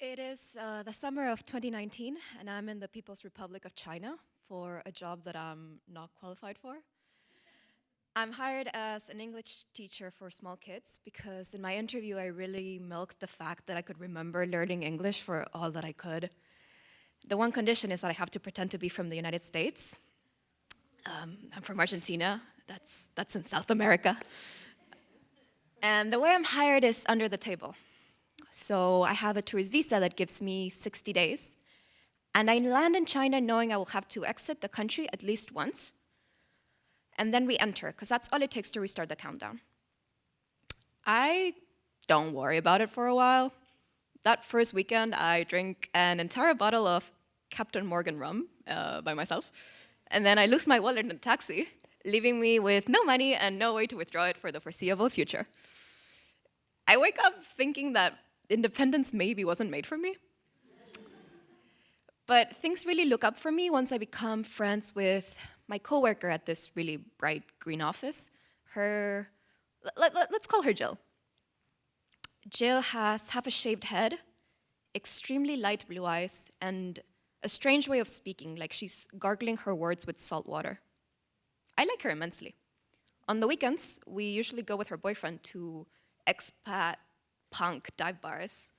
It is the summer of 2019, and I'm in the People's Republic of China for a job that I'm not qualified for. I'm hired as an English teacher for small kids because in my interview I really milked the fact that I could remember learning English for all that I could. The one condition is that I have to pretend to be from the United States. I'm from Argentina, that's in South America. And the way I'm hired is under the table. So I have a tourist visa that gives me 60 days. And I land in China knowing I will have to exit the country at least once. And then re-enter, because that's all it takes to restart the countdown. I don't worry about it for a while. That first weekend, I drink an entire bottle of Captain Morgan rum by myself. And then I lose my wallet in the taxi, leaving me with no money and no way to withdraw it for the foreseeable future. I wake up thinking that independence maybe wasn't made for me. But things really look up for me once I become friends with my coworker at this really bright green office. Let's call her Jill. Jill has half a shaved head, extremely light blue eyes, and a strange way of speaking, like she's gargling her words with salt water. I like her immensely. On the weekends, we usually go with her boyfriend to expat punk dive bars.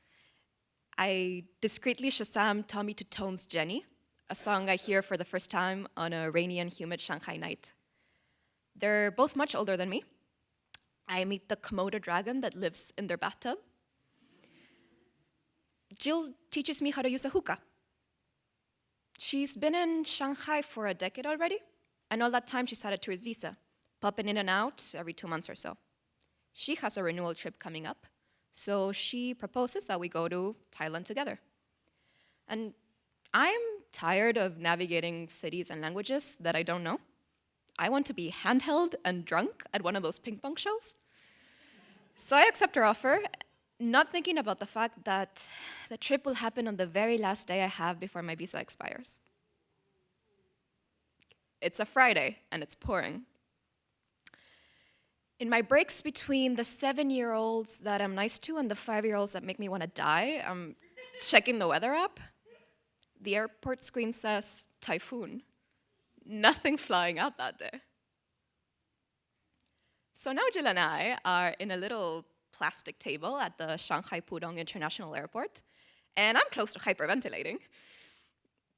I discreetly Shazam Tommy Tutone's Jenny, a song I hear for the first time on a rainy and humid Shanghai night. They're both much older than me. I meet the Komodo dragon that lives in their bathtub. Jill teaches me how to use a hookah. She's been in Shanghai for a decade already, and all that time she's had a tourist visa, popping in and out every 2 months or so. She has a renewal trip coming up, so she proposes that we go to Thailand together. And I'm tired of navigating cities and languages that I don't know. I want to be handheld and drunk at one of those ping pong shows. So I accept her offer, not thinking about the fact that the trip will happen on the very last day I have before my visa expires. It's a Friday, and it's pouring. In my breaks between the 7-year-olds that I'm nice to and the 5-year-olds that make me want to die, I'm checking the weather app. The airport screen says typhoon. Nothing flying out that day. So now Jill and I are in a little plastic table at the Shanghai Pudong International Airport, and I'm close to hyperventilating.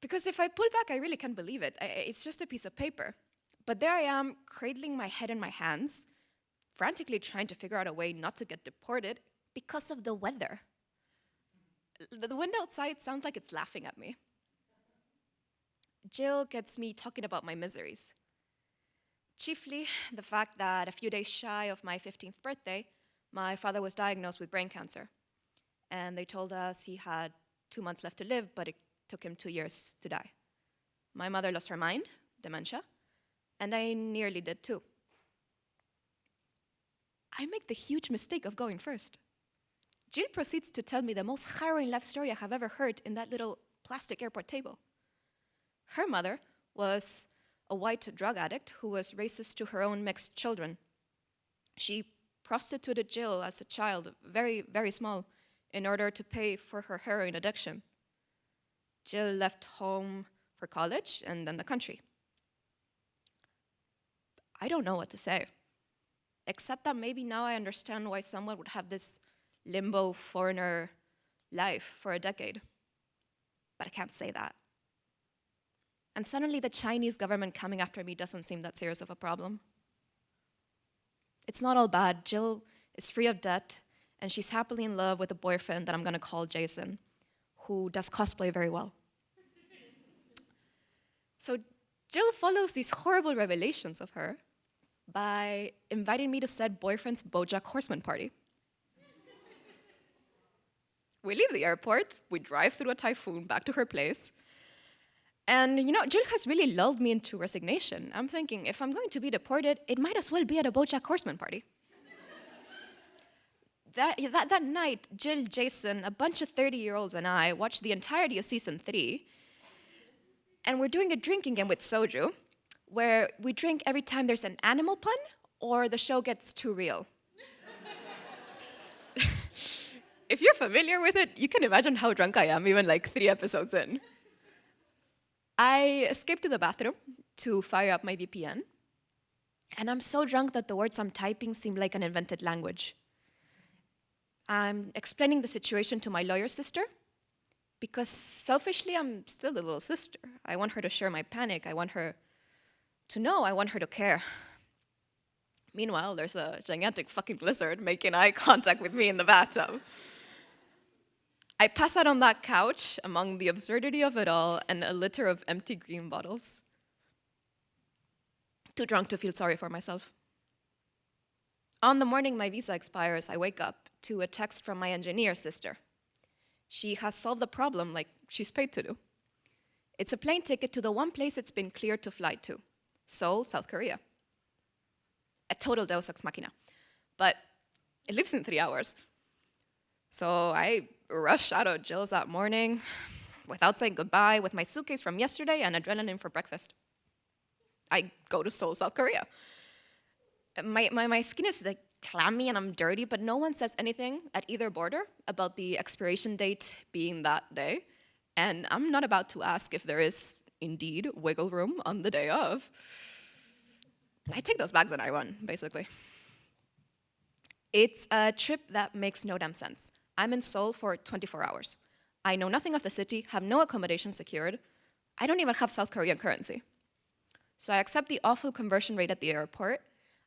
Because if I pull back, I really can't believe it. It's just a piece of paper. But there I am, cradling my head in my hands, frantically trying to figure out a way not to get deported because of the weather. The wind outside sounds like it's laughing at me. Jill gets me talking about my miseries. Chiefly the fact that a few days shy of my 15th birthday, my father was diagnosed with brain cancer. And they told us he had 2 months left to live, but it took him 2 years to die. My mother lost her mind, dementia, and I nearly did too. I make the huge mistake of going first. Jill proceeds to tell me the most harrowing life story I have ever heard in that little plastic airport table. Her mother was a white drug addict who was racist to her own mixed children. She prostituted Jill as a child, very, very small, in order to pay for her heroin addiction. Jill left home for college and then the country. I don't know what to say, except that maybe now I understand why someone would have this limbo foreigner life for a decade. But I can't say that. And suddenly the Chinese government coming after me doesn't seem that serious of a problem. It's not all bad. Jill is free of debt, and she's happily in love with a boyfriend that I'm gonna call Jason, who does cosplay very well. So Jill follows these horrible revelations of her by inviting me to said boyfriend's BoJack Horseman party. We leave the airport, we drive through a typhoon back to her place, and Jill has really lulled me into resignation. I'm thinking, if I'm going to be deported, it might as well be at a BoJack Horseman party. That night, Jill, Jason, a bunch of 30-year-olds and I watched the entirety of season 3, and we're doing a drinking game with soju, where we drink every time there's an animal pun or the show gets too real. If you're familiar with it, you can imagine how drunk I am, even like 3 episodes in. I escaped to the bathroom to fire up my VPN, and I'm so drunk that the words I'm typing seem like an invented language. I'm explaining the situation to my lawyer sister, because selfishly, I'm still a little sister. I want her to share my panic. I want her to know. I want her to care. Meanwhile, there's a gigantic fucking lizard making eye contact with me in the bathtub. I pass out on that couch among the absurdity of it all and a litter of empty green bottles. Too drunk to feel sorry for myself. On the morning my visa expires, I wake up to a text from my engineer sister. She has solved the problem like she's paid to do. It's a plane ticket to the one place it's been cleared to fly to, Seoul, South Korea. A total deus ex machina. But it leaves in 3 hours. So I rush out of Jill's that morning without saying goodbye, with my suitcase from yesterday and adrenaline for breakfast. I go to Seoul, South Korea. My skin is like clammy and I'm dirty, but no one says anything at either border about the expiration date being that day. And I'm not about to ask if there is indeed wiggle room on the day of. I take those bags and I run, basically. It's a trip that makes no damn sense. I'm in Seoul for 24 hours. I know nothing of the city, have no accommodation secured. I don't even have South Korean currency. So I accept the awful conversion rate at the airport.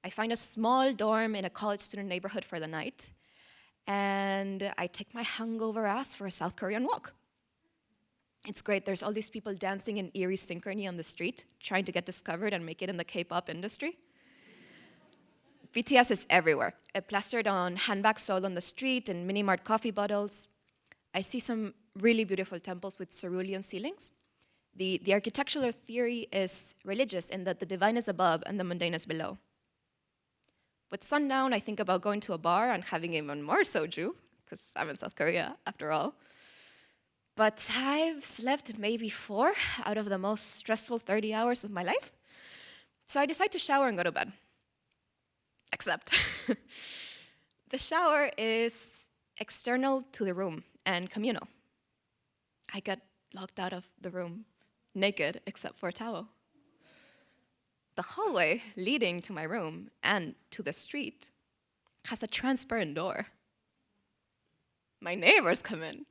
I find a small dorm in a college student neighborhood for the night. And I take my hungover ass for a South Korean walk. It's great. There's all these people dancing in eerie synchrony on the street, trying to get discovered and make it in the K-pop industry. BTS is everywhere, plastered on handbags sold on the street and mini-mart coffee bottles. I see some really beautiful temples with cerulean ceilings. The architectural theory is religious in that the divine is above and the mundane is below. With sundown, I think about going to a bar and having even more soju, because I'm in South Korea, after all. But I've slept maybe 4 out of the most stressful 30 hours of my life. So I decide to shower and go to bed. Except the shower is external to the room and communal. I get locked out of the room, naked except for a towel. The hallway leading to my room and to the street has a transparent door. My neighbors come in.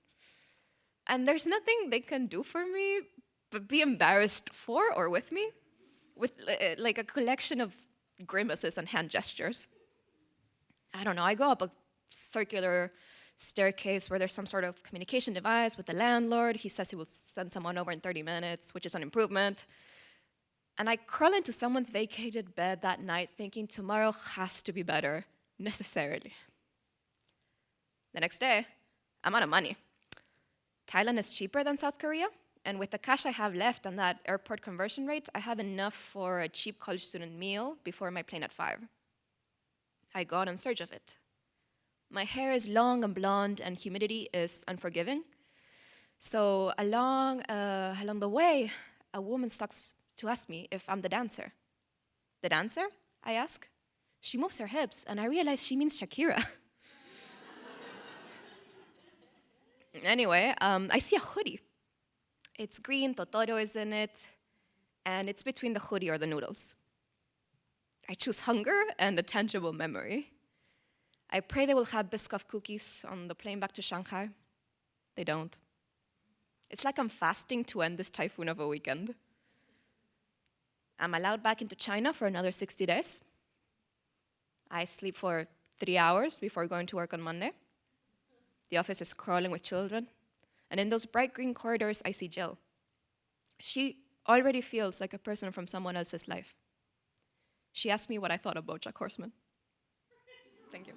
And there's nothing they can do for me but be embarrassed for or with me, with like a collection of grimaces and hand gestures. I don't know, I go up a circular staircase where there's some sort of communication device with the landlord. He says he will send someone over in 30 minutes, which is an improvement. And I crawl into someone's vacated bed that night thinking tomorrow has to be better, necessarily. The next day, I'm out of money. Thailand is cheaper than South Korea, and with the cash I have left and that airport conversion rate, I have enough for a cheap college student meal before my plane at 5. I go out in search of it. My hair is long and blonde, and humidity is unforgiving. So along the way, a woman stops to ask me if I'm the dancer. The dancer? I ask. She moves her hips, and I realize she means Shakira. Anyway, I see a hoodie. It's green, Totoro is in it, and it's between the hoodie or the noodles. I choose hunger and a tangible memory. I pray they will have Biscoff cookies on the plane back to Shanghai. They don't. It's like I'm fasting to end this typhoon of a weekend. I'm allowed back into China for another 60 days. I sleep for 3 hours before going to work on Monday. The office is crawling with children. And in those bright green corridors, I see Jill. She already feels like a person from someone else's life. She asked me what I thought of BoJack Horseman. Thank you.